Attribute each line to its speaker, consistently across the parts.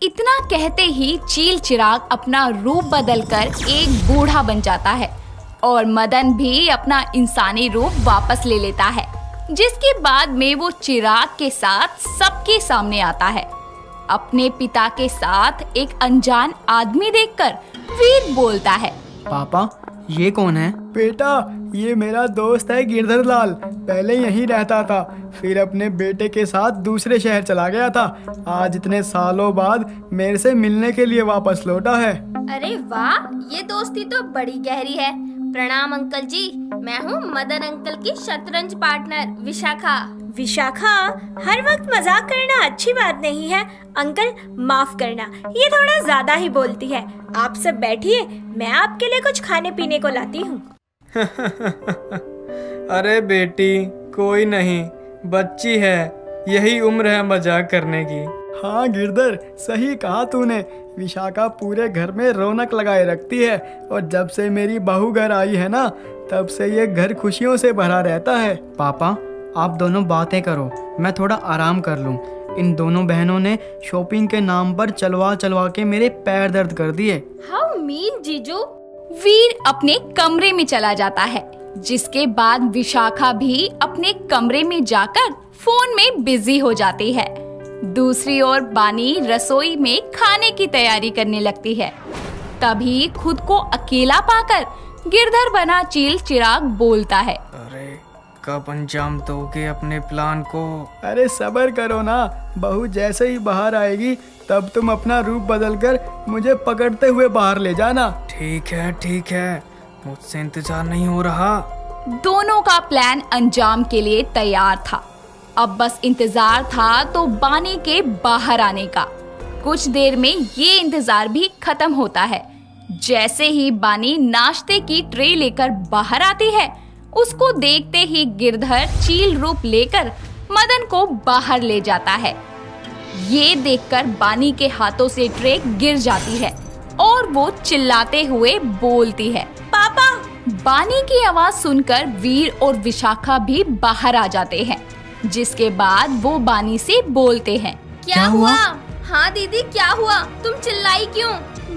Speaker 1: इतना कहते ही चील चिराग अपना रूप बदलकर एक बूढ़ा बन जाता है और मदन भी अपना इंसानी रूप वापस ले लेता है, जिसके बाद में वो चिराग के साथ सबके सामने आता है। अपने पिता के साथ एक अनजान आदमी देखकर वीर बोलता है,
Speaker 2: पापा ये कौन है?
Speaker 3: बेटा ये मेरा दोस्त है गिरधर लाल। पहले यहीं रहता था, फिर अपने बेटे के साथ दूसरे शहर चला गया था। आज इतने सालों बाद मेरे से मिलने के लिए वापस लौटा है।
Speaker 4: अरे वाह, ये दोस्ती तो बड़ी गहरी है। प्रणाम अंकल जी, मैं हूँ मदन अंकल की शतरंज पार्टनर विशाखा।
Speaker 5: विशाखा, हर वक्त मजाक करना अच्छी बात नहीं है। अंकल माफ करना, ये थोड़ा ज्यादा ही बोलती है। आप सब बैठिए, मैं आपके लिए कुछ खाने पीने को लाती हूँ।
Speaker 6: अरे बेटी कोई नहीं, बच्ची है, यही उम्र है मजाक करने की।
Speaker 3: हाँ गिरधर, सही कहा तूने। विशाखा पूरे घर में रौनक लगाए रखती है और जब से मेरी बहू घर आई है ना, तब से ये घर खुशियों से भरा रहता है।
Speaker 2: पापा आप दोनों बातें करो, मैं थोड़ा आराम कर लूं। इन दोनों बहनों ने शॉपिंग के नाम पर चलवा चलवा के मेरे पैर दर्द कर दिए।
Speaker 4: हाउ मीन जीजू।
Speaker 1: वीर अपने कमरे में चला जाता है, जिसके बाद विशाखा भी अपने कमरे में जाकर फोन में बिजी हो जाती है। दूसरी ओर बानी रसोई में खाने की तैयारी करने लगती है। तभी खुद को अकेला पाकर गिरधर बना चील चिराग बोलता है,
Speaker 6: अरे कब अंजाम दोगे अपने प्लान को?
Speaker 3: अरे सब्र करो ना, बहू जैसे ही बाहर आएगी तब तुम अपना रूप बदलकर मुझे पकड़ते हुए बाहर ले जाना।
Speaker 6: ठीक है, मुझसे इंतजार नहीं हो रहा।
Speaker 1: दोनों का प्लान अंजाम के लिए तैयार था। अब बस इंतजार था तो बानी के बाहर आने का। कुछ देर में ये इंतजार भी खत्म होता है। जैसे ही बानी नाश्ते की ट्रे लेकर बाहर आती है, उसको देखते ही गिरधर चील रूप लेकर मदन को बाहर ले जाता है। ये देखकर बानी के हाथों से ट्रे गिर जाती है और वो चिल्लाते हुए बोलती है,
Speaker 5: पापा।
Speaker 1: बानी की आवाज सुनकर वीर और विशाखा भी बाहर आ जाते हैं, जिसके बाद वो बानी से बोलते हैं,
Speaker 4: क्या हुआ? हाँ दीदी क्या हुआ, तुम चिल्लाई क्यों?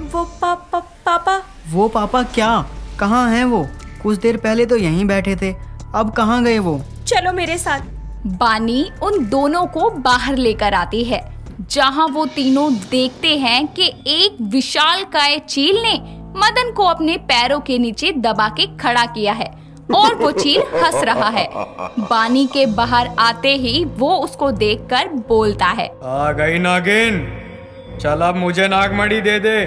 Speaker 5: वो पापा।
Speaker 2: वो पापा क्या? कहाँ हैं वो? कुछ देर पहले तो यहीं बैठे थे, अब कहाँ गए वो?
Speaker 5: चलो मेरे साथ।
Speaker 1: बानी उन दोनों को बाहर लेकर आती है, जहाँ वो तीनों देखते हैं कि एक विशालकाय चील ने मदन को अपने पैरों के नीचे दबा के खड़ा किया है और वो चील हंस रहा है। बानी के बाहर आते ही वो उसको देखकर बोलता है,
Speaker 6: आ गई नागिन, चल अब मुझे नागमणि दे दे,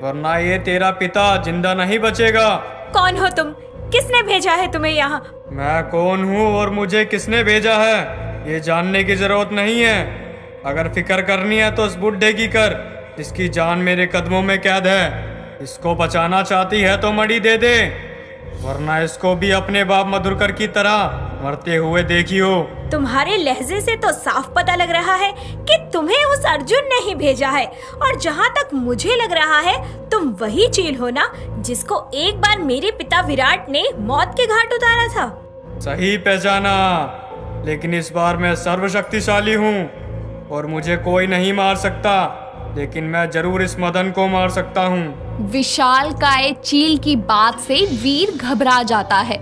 Speaker 6: वरना ये तेरा पिता जिंदा नहीं बचेगा।
Speaker 5: कौन हो तुम? किसने भेजा है तुम्हें यहाँ?
Speaker 6: मैं कौन हूँ और मुझे किसने भेजा है ये जानने की जरूरत नहीं है। अगर फिक्र करनी है तो उस बुढ़े की कर, जिसकी जान मेरे कदमों में कैद है। इसको बचाना चाहती है तो मणि दे दे, वरना इसको भी अपने बाप मधुकर की तरह मरते हुए देखियो।
Speaker 5: तुम्हारे लहजे से तो साफ पता लग रहा है कि तुम्हें उस अर्जुन ने ही भेजा है, और जहाँ तक मुझे लग रहा है तुम वही चील हो ना जिसको एक बार मेरे पिता विराट ने मौत के घाट उतारा था।
Speaker 6: सही पहचाना, लेकिन इस बार मैं सर्वशक्तिशाली हूँ और मुझे कोई नहीं मार सकता, लेकिन मैं जरूर इस मदन को मार सकता हूँ।
Speaker 1: विशालकाय चील की बात से वीर घबरा जाता है।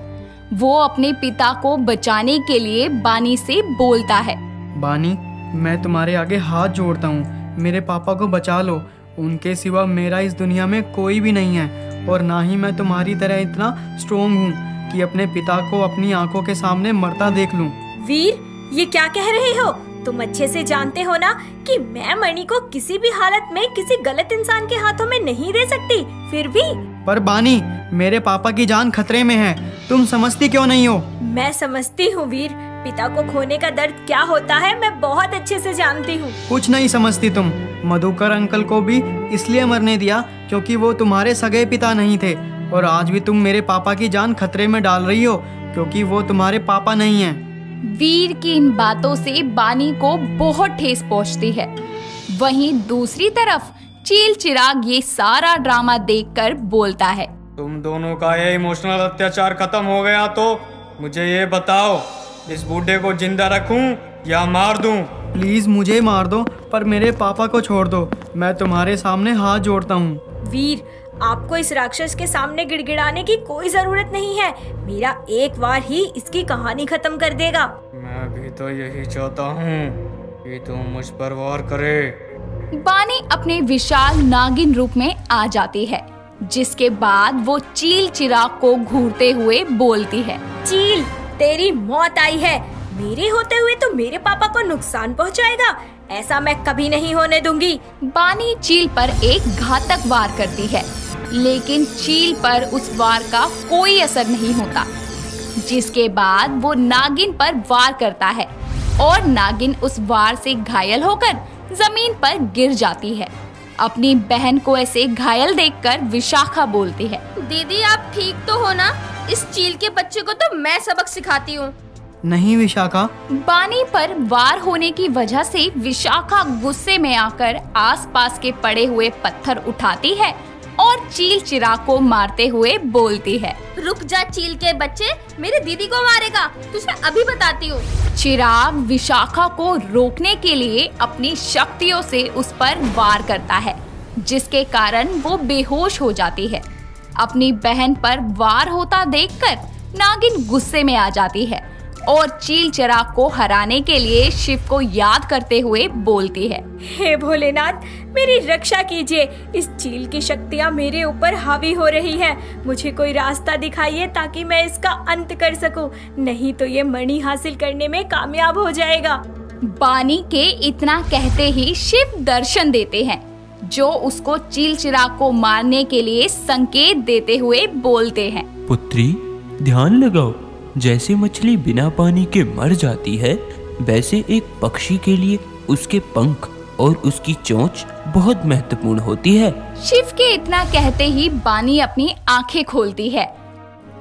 Speaker 1: वो अपने पिता को बचाने के लिए बानी से बोलता है,
Speaker 2: बानी मैं तुम्हारे आगे हाथ जोड़ता हूँ, मेरे पापा को बचा लो। उनके सिवा मेरा इस दुनिया में कोई भी नहीं है, और ना ही मैं तुम्हारी तरह इतना स्ट्रोंग हूँ कि अपने पिता को अपनी आंखों के सामने मरता देख लूं।
Speaker 5: वीर, ये क्या कह रहे हो? तुम अच्छे से जानते हो ना कि मैं मणि को किसी भी हालत में किसी गलत इंसान के हाथों में नहीं दे सकती। फिर भी
Speaker 2: पर बानी, मेरे पापा की जान खतरे में है, तुम समझती क्यों नहीं हो?
Speaker 5: मैं समझती हूँ वीर, पिता को खोने का दर्द क्या होता है मैं बहुत अच्छे से जानती हूँ।
Speaker 2: कुछ नहीं समझती तुम। मधुकर अंकल को भी इसलिए मरने दिया क्योंकि वो तुम्हारे सगे पिता नहीं थे, और आज भी तुम मेरे पापा की जान खतरे में डाल रही हो क्योंकि वो तुम्हारे पापा नहीं हैं।
Speaker 1: वीर की इन बातों से बानी को बहुत ठेस पहुंचती है। वहीं दूसरी तरफ चील चिराग ये सारा ड्रामा देखकर बोलता है,
Speaker 6: तुम दोनों का ये इमोशनल अत्याचार खत्म हो गया तो मुझे ये बताओ, इस बूढ़े को जिंदा रखूं या मार दूं?
Speaker 2: प्लीज मुझे मार दो, पर मेरे पापा को छोड़ दो। मैं तुम्हारे सामने हाथ जोड़ता हूँ।
Speaker 5: वीर, आपको इस राक्षस के सामने गिड़गिड़ाने की कोई जरूरत नहीं है। मेरा एक वार ही इसकी कहानी खत्म कर देगा।
Speaker 6: मैं भी तो यही चाहता हूँ कि तुम मुझ पर वार करे।
Speaker 1: बानी अपने विशाल नागिन रूप में आ जाती है, जिसके बाद वो चील चिराग को घूरते हुए बोलती है।
Speaker 5: चील, तेरी मौत आई है। मेरे होते हुए तो मेरे पापा को नुकसान पहुंचाएगा। ऐसा मैं कभी नहीं होने दूंगी।
Speaker 1: बानी चील पर एक घातक वार करती है, लेकिन चील पर उस वार का कोई असर नहीं होता, जिसके बाद वो नागिन पर वार करता है और नागिन उस वार से घायल होकर जमीन पर गिर जाती है। अपनी बहन को ऐसे घायल देखकर विशाखा बोलती है,
Speaker 4: दीदी आप ठीक तो हो ना? इस चील के बच्चे को तो मैं सबक सिखाती हूँ।
Speaker 2: नहीं विशाखा।
Speaker 1: बानी पर वार होने की वजह से विशाखा गुस्से में आकर आसपास के पड़े हुए पत्थर उठाती है और चील चिराग को मारते हुए बोलती है,
Speaker 4: रुक जा चील के बच्चे, मेरी दीदी को मारेगा, तुझे अभी बताती हूँ।
Speaker 1: चिराग विशाखा को रोकने के लिए अपनी शक्तियों से उस पर वार करता है, जिसके कारण वो बेहोश हो जाती है। अपनी बहन पर वार होता देखकर नागिन गुस्से में आ जाती है और चील चिराग को हराने के लिए शिव को याद करते हुए बोलती है,
Speaker 5: हे भोलेनाथ, मेरी रक्षा कीजिए। इस चील की शक्तियाँ मेरे ऊपर हावी हो रही हैं। मुझे कोई रास्ता दिखाइए ताकि मैं इसका अंत कर सकूं, नहीं तो ये मणि हासिल करने में कामयाब हो जाएगा।
Speaker 1: बानी के इतना कहते ही शिव दर्शन देते हैं, जो उसको चील चिराग को मारने के लिए संकेत देते हुए बोलते हैं,
Speaker 7: पुत्री ध्यान लगाओ, जैसे मछली बिना पानी के मर जाती है, वैसे एक पक्षी के लिए उसके पंख और उसकी चोंच बहुत महत्वपूर्ण होती है।
Speaker 1: शिव के इतना कहते ही बानी अपनी आंखें खोलती है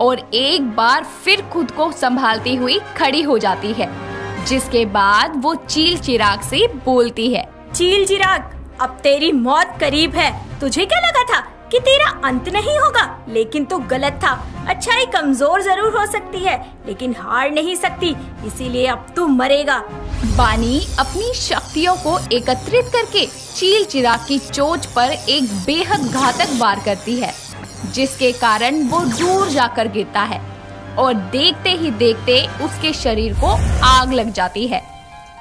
Speaker 1: और एक बार फिर खुद को संभालती हुई खड़ी हो जाती है, जिसके बाद वो चील चिराग से बोलती है,
Speaker 5: चील चिराग, अब तेरी मौत करीब है। तुझे क्या लगा था कि तेरा अंत नहीं होगा, लेकिन तू गलत था। अच्छाई कमजोर जरूर हो सकती है, लेकिन हार नहीं सकती, इसीलिए अब तू मरेगा।
Speaker 1: बानी अपनी शक्तियों को एकत्रित करके चील चिराग की चोंच पर एक बेहद घातक वार करती है, जिसके कारण वो दूर जाकर गिरता है और देखते ही देखते उसके शरीर को आग लग जाती है।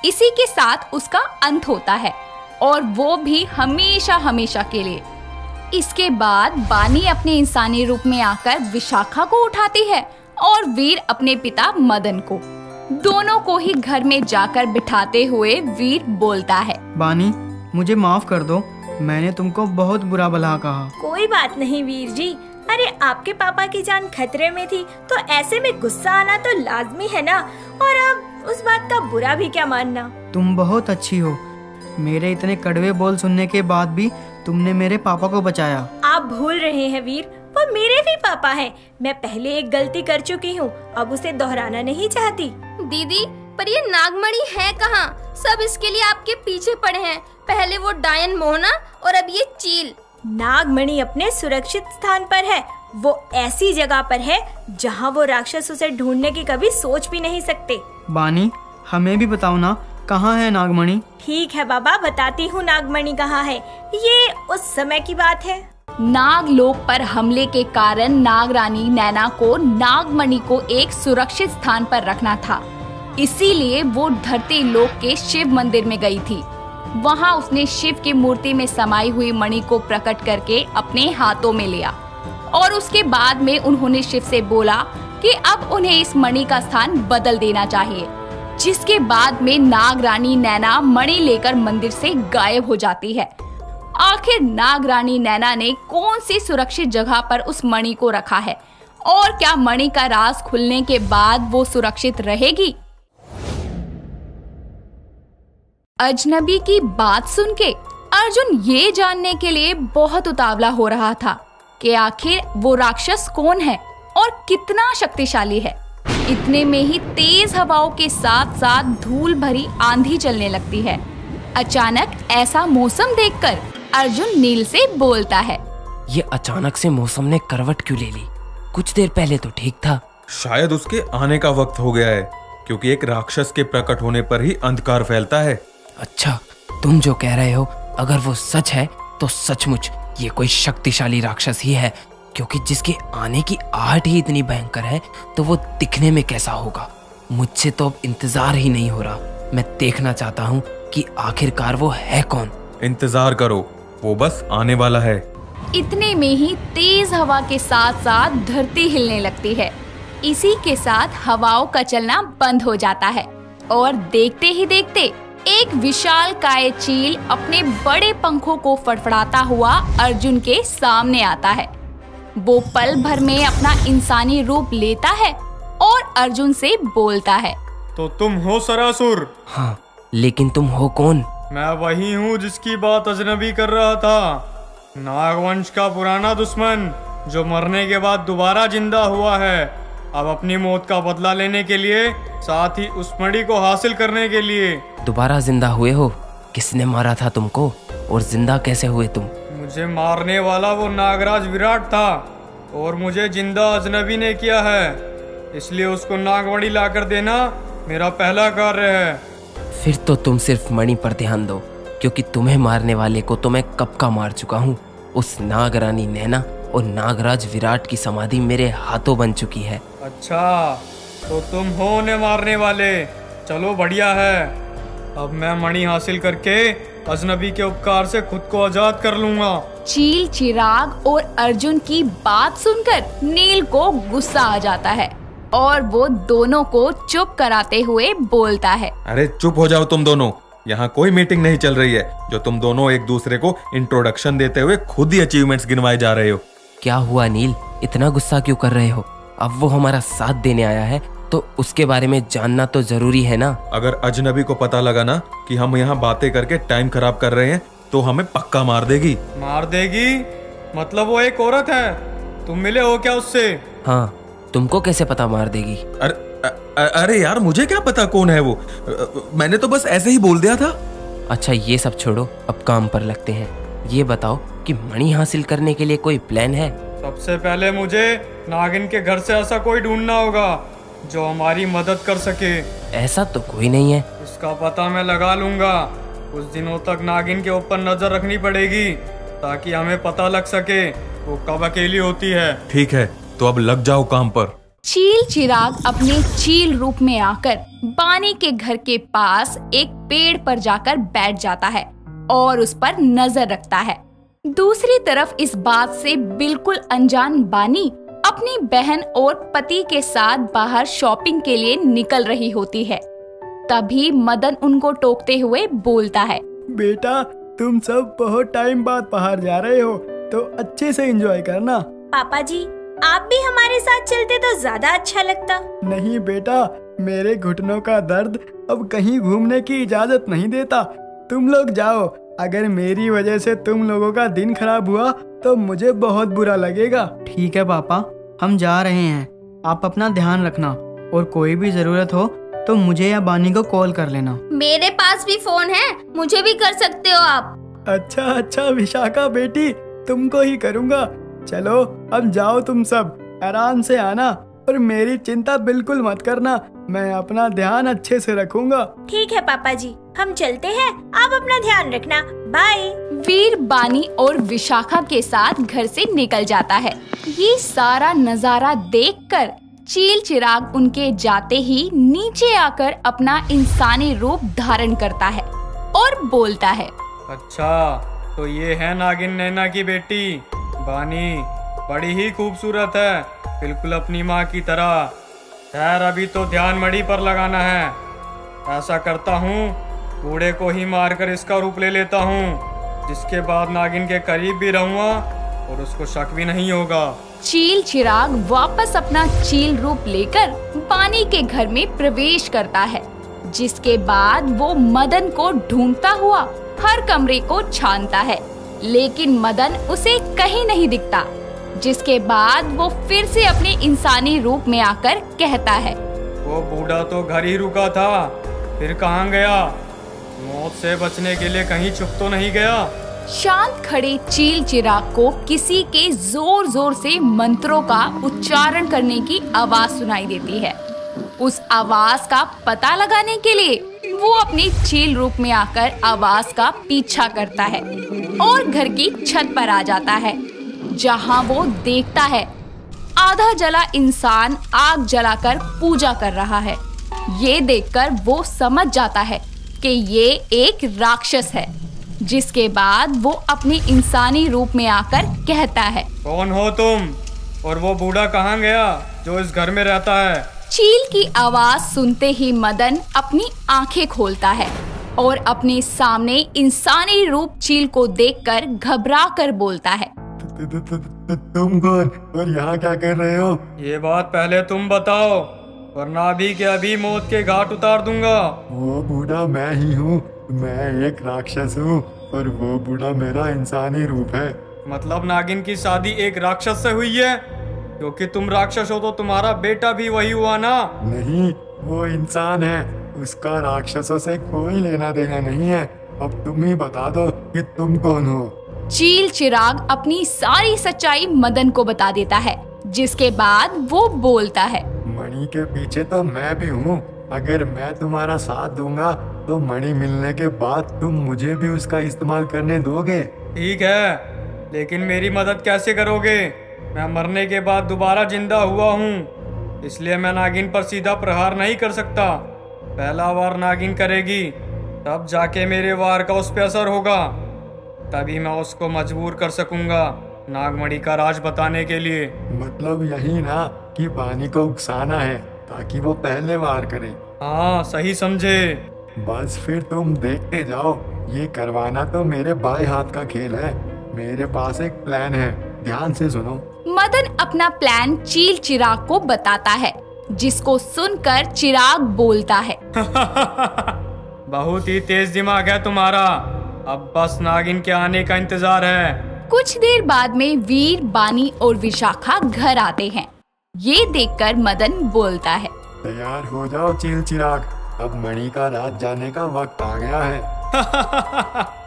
Speaker 1: इसी के साथ उसका अंत होता है, और वो भी हमेशा हमेशा के लिए। इसके बाद बानी अपने इंसानी रूप में आकर विशाखा को उठाती है और वीर अपने पिता मदन को, दोनों को ही घर में जाकर बिठाते हुए वीर बोलता है,
Speaker 2: बानी मुझे माफ कर दो, मैंने तुमको बहुत बुरा भला कहा।
Speaker 5: कोई बात नहीं वीर जी, अरे आपके पापा की जान खतरे में थी तो ऐसे में गुस्सा आना तो लाजमी है ना, और अब उस बात का बुरा भी क्या मानना।
Speaker 2: तुम बहुत अच्छी हो, मेरे इतने कड़वे बोल सुनने के बाद भी तुमने मेरे पापा को बचाया।
Speaker 5: आप भूल रहे हैं वीर, वो मेरे भी पापा हैं। मैं पहले एक गलती कर चुकी हूँ, अब उसे दोहराना नहीं चाहती।
Speaker 4: दीदी पर ये नागमणि है कहाँ? सब इसके लिए आपके पीछे पड़े हैं, पहले वो डायन मोहना और अब ये चील।
Speaker 5: नागमणि अपने सुरक्षित स्थान पर है, वो ऐसी जगह पर है जहाँ वो राक्षस उसे ढूंढने की कभी सोच भी नहीं सकते।
Speaker 2: बानी हमें भी बताओ ना, कहाँ है नागमणि?
Speaker 5: ठीक है बाबा, बताती हूँ नागमणि कहाँ है। ये उस समय की बात है।
Speaker 1: नागलोक पर हमले के कारण नागरानी नैना को नागमणि को एक सुरक्षित स्थान पर रखना था, इसीलिए वो धरती लोक के शिव मंदिर में गई थी। वहाँ उसने शिव की मूर्ति में समाई हुई मणि को प्रकट करके अपने हाथों में लिया और उसके बाद में उन्होंने शिव से बोला कि अब उन्हें इस मणि का स्थान बदल देना चाहिए, जिसके बाद में नागरानी नैना मणि लेकर मंदिर से गायब हो जाती है। आखिर नागरानी नैना ने कौन सी सुरक्षित जगह पर उस मणि को रखा है और क्या मणि का राज खुलने के बाद वो सुरक्षित रहेगी? अजनबी की बात सुन के अर्जुन ये जानने के लिए बहुत उतावला हो रहा था कि आखिर वो राक्षस कौन है और कितना शक्तिशाली है। इतने में ही तेज हवाओं के साथ साथ धूल भरी आंधी चलने लगती है। अचानक ऐसा मौसम देखकर अर्जुन नील से बोलता है,
Speaker 8: ये अचानक से मौसम ने करवट क्यों ले ली? कुछ देर पहले तो ठीक था।
Speaker 9: शायद उसके आने का वक्त हो गया है, क्योंकि एक राक्षस के प्रकट होने पर ही अंधकार फैलता है।
Speaker 8: अच्छा, तुम जो कह रहे हो अगर वो सच है तो सचमुच ये कोई शक्तिशाली राक्षस ही है, क्योंकि जिसके आने की आहट ही इतनी भयंकर है तो वो दिखने में कैसा होगा। मुझसे तो अब इंतजार ही नहीं हो रहा। मैं देखना चाहता हूँ कि आखिरकार वो है कौन।
Speaker 9: इंतजार करो, वो बस आने वाला है।
Speaker 1: इतने में ही तेज हवा के साथ साथ धरती हिलने लगती है। इसी के साथ हवाओं का चलना बंद हो जाता है और देखते ही देखते एक विशालकाय चील अपने बड़े पंखों को फड़फड़ाता हुआ अर्जुन के सामने आता है। वो पल भर में अपना इंसानी रूप लेता है और अर्जुन से बोलता है,
Speaker 6: तो तुम हो सरासुर?
Speaker 8: हाँ, लेकिन तुम हो कौन?
Speaker 6: मैं वही हूँ जिसकी बात अजनबी कर रहा था। नागवंश का पुराना दुश्मन जो मरने के बाद दोबारा जिंदा हुआ है, अब अपनी मौत का बदला लेने के लिए, साथ ही उस मणि को हासिल करने के लिए।
Speaker 8: दोबारा जिंदा हुए हो? किसने मारा था तुमको और जिंदा कैसे हुए तुम?
Speaker 6: मुझे मारने वाला वो नागराज विराट था और मुझे जिंदा अजनबी ने किया है, इसलिए उसको नागमणि लाकर देना मेरा पहला कार्य है।
Speaker 8: फिर तो तुम सिर्फ मणि पर ध्यान दो, क्योंकि तुम्हें मारने वाले को तो मैं कब का मार चुका हूँ। उस नागरानी नैना और नागराज विराट की समाधि मेरे हाथों बन चुकी है।
Speaker 6: अच्छा, तो तुम हो उन्हें मारने वाले। चलो बढ़िया है, अब मैं मणि हासिल करके अजनबी के उपकार से खुद को आजाद कर लूंगा।
Speaker 1: चील, चिराग और अर्जुन की बात सुनकर नील को गुस्सा आ जाता है और वो दोनों को चुप कराते हुए बोलता है,
Speaker 9: अरे चुप हो जाओ तुम दोनों, यहाँ कोई मीटिंग नहीं चल रही है जो तुम दोनों एक दूसरे को इंट्रोडक्शन देते हुए खुद ही अचीवमेंट्स गिनवाए जा रहे हो।
Speaker 8: क्या हुआ नील, इतना गुस्सा क्यों कर रहे हो? अब वो हमारा साथ देने आया है तो उसके बारे में जानना तो जरूरी है ना।
Speaker 9: अगर अजनबी को पता लगा ना कि हम यहाँ बातें करके टाइम खराब कर रहे हैं तो हमें पक्का मार देगी।
Speaker 6: मार देगी? मतलब वो एक औरत है, तुम मिले हो क्या उससे?
Speaker 8: हाँ, तुमको कैसे पता मार देगी?
Speaker 9: अरे यार, मुझे क्या पता कौन है वो, मैंने तो बस ऐसे ही बोल दिया था।
Speaker 8: अच्छा, ये सब छोड़ो, अब काम पर लगते हैं। ये बताओ कि मणि हासिल करने के लिए कोई प्लान है?
Speaker 6: सबसे पहले मुझे नागिन के घर से ऐसा कोई ढूंढना होगा जो हमारी मदद कर सके।
Speaker 8: ऐसा तो कोई नहीं है।
Speaker 6: उसका पता मैं लगा लूंगा। कुछ दिनों तक नागिन के ऊपर नजर रखनी पड़ेगी ताकि हमें पता लग सके वो कब अकेली होती है।
Speaker 9: ठीक है, तो अब लग जाओ काम पर।
Speaker 1: चील चिराग अपने चील रूप में आकर बानी के घर के पास एक पेड़ पर जाकर बैठ जाता है और उस पर नजर रखता है। दूसरी तरफ इस बात से बिल्कुल अनजान बानी अपनी बहन और पति के साथ बाहर शॉपिंग के लिए निकल रही होती है। तभी मदन उनको टोकते हुए बोलता है,
Speaker 3: बेटा तुम सब बहुत टाइम बाद बाहर जा रहे हो तो अच्छे से एंजॉय करना।
Speaker 5: पापा जी, आप भी हमारे साथ चलते तो ज्यादा अच्छा लगता।
Speaker 3: नहीं बेटा, मेरे घुटनों का दर्द अब कहीं घूमने की इजाजत नहीं देता। तुम लोग जाओ, अगर मेरी वजह से तुम लोगों का दिन खराब हुआ तो मुझे बहुत बुरा लगेगा।
Speaker 2: ठीक है पापा, हम जा रहे हैं, आप अपना ध्यान रखना और कोई भी जरूरत हो तो मुझे या बानी को कॉल कर लेना।
Speaker 4: मेरे पास भी फोन है, मुझे भी कर सकते हो आप।
Speaker 3: अच्छा विशाखा बेटी, तुमको ही करूँगा। चलो अब जाओ, तुम सब आराम से आना और मेरी चिंता बिल्कुल मत करना, मैं अपना ध्यान अच्छे से रखूंगा।
Speaker 5: ठीक है पापा जी, हम चलते हैं, आप अपना ध्यान रखना, बाय।
Speaker 1: वीर बानी और विशाखा के साथ घर से निकल जाता है। ये सारा नजारा देखकर चील चिराग उनके जाते ही नीचे आकर अपना इंसानी रूप धारण करता है और बोलता है,
Speaker 6: अच्छा तो ये है नागिन नैना की बेटी बानी, बड़ी ही खूबसूरत है, बिल्कुल अपनी माँ की तरह। खैर अभी तो ध्यान मणि पर लगाना है। ऐसा करता हूँ, बूढ़े को ही मारकर इसका रूप ले लेता हूँ, जिसके बाद नागिन के करीब भी रहूँगा और उसको शक भी नहीं होगा।
Speaker 1: चील चिराग वापस अपना चील रूप लेकर बानी के घर में प्रवेश करता है, जिसके बाद वो मदन को ढूंढता हुआ हर कमरे को छानता है, लेकिन मदन उसे कहीं नहीं दिखता। जिसके बाद वो फिर से अपने इंसानी रूप में आकर कहता है,
Speaker 6: वो बूढ़ा तो घर ही रुका था, फिर कहाँ गया? मौत से बचने के लिए कहीं छुप तो नहीं गया?
Speaker 1: शांत खड़े चील चिराग को किसी के जोर जोर से मंत्रों का उच्चारण करने की आवाज सुनाई देती है। उस आवाज का पता लगाने के लिए वो अपनी चील रूप में आकर आवाज का पीछा करता है और घर की छत पर आ जाता है, जहां वो देखता है आधा जला इंसान आग जलाकर पूजा कर रहा है। ये देखकर वो समझ जाता है कि ये एक राक्षस है, जिसके बाद वो अपनी इंसानी रूप में आकर कहता है,
Speaker 6: कौन हो तुम और वो बूढ़ा कहाँ गया जो इस घर में रहता है?
Speaker 1: चील की आवाज सुनते ही मदन अपनी आंखें खोलता है और अपने सामने इंसानी रूप चील को देखकर घबरा कर बोलता है,
Speaker 3: तुम कौन और यहाँ क्या कर रहे हो?
Speaker 6: ये बात पहले तुम बताओ, वरना अभी के अभी मौत के घाट उतार दूंगा।
Speaker 3: वो बूढ़ा मैं ही हूँ, मैं एक राक्षस हूँ और वो बूढ़ा मेरा इंसानी रूप है।
Speaker 6: मतलब नागिन की शादी एक राक्षस से हुई है? क्योंकि तुम राक्षस हो तो तुम्हारा बेटा भी वही हुआ ना?
Speaker 3: नहीं, वो इंसान है, उसका राक्षसों से कोई लेना देना नहीं है। अब तुम ही बता दो कि तुम कौन हो।
Speaker 1: चील चिराग अपनी सारी सच्चाई मदन को बता देता है, जिसके बाद वो बोलता है,
Speaker 3: मणि के पीछे तो मैं भी हूँ। अगर मैं तुम्हारा साथ दूंगा तो मणि मिलने के बाद तुम मुझे भी उसका इस्तेमाल करने दोगे?
Speaker 6: ठीक है, लेकिन मेरी मदद कैसे करोगे? मैं मरने के बाद दोबारा जिंदा हुआ हूँ, इसलिए मैं नागिन पर सीधा प्रहार नहीं कर सकता। पहला वार नागिन करेगी, तब जाके मेरे वार का उस पे असर होगा, तभी मैं उसको मजबूर कर सकूंगा नागमणि का राज बताने के लिए।
Speaker 3: मतलब यही ना कि पानी को उकसाना है ताकि वो पहले वार करे?
Speaker 6: हाँ, सही समझे।
Speaker 3: बस फिर तुम देखते जाओ, ये करवाना तो मेरे बाएं हाथ का खेल है। मेरे पास एक प्लान है, ध्यान से सुनो।
Speaker 1: मदन अपना प्लान चील चिराग को बताता है, जिसको सुनकर चिराग बोलता है,
Speaker 6: बहुत ही तेज दिमाग है तुम्हारा, अब बस नागिन के आने का इंतजार है।
Speaker 1: कुछ देर बाद में वीर, बानी और विशाखा घर आते हैं। ये देखकर मदन बोलता है,
Speaker 3: तैयार हो जाओ चील चिराग, अब मणि का राज जाने का वक्त आ गया है।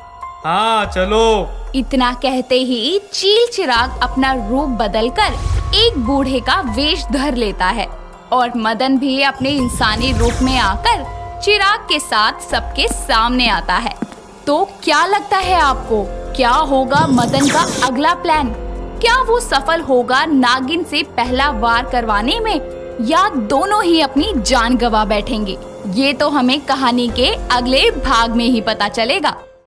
Speaker 6: हाँ चलो।
Speaker 1: इतना कहते ही चील चिराग अपना रूप बदलकर एक बूढ़े का वेश धर लेता है और मदन भी अपने इंसानी रूप में आकर चिराग के साथ सबके सामने आता है। तो क्या लगता है आपको, क्या होगा मदन का अगला प्लान? क्या वो सफल होगा नागिन से पहला वार करवाने में, या दोनों ही अपनी जान गंवा बैठेंगे? ये तो हमें कहानी के अगले भाग में ही पता चलेगा।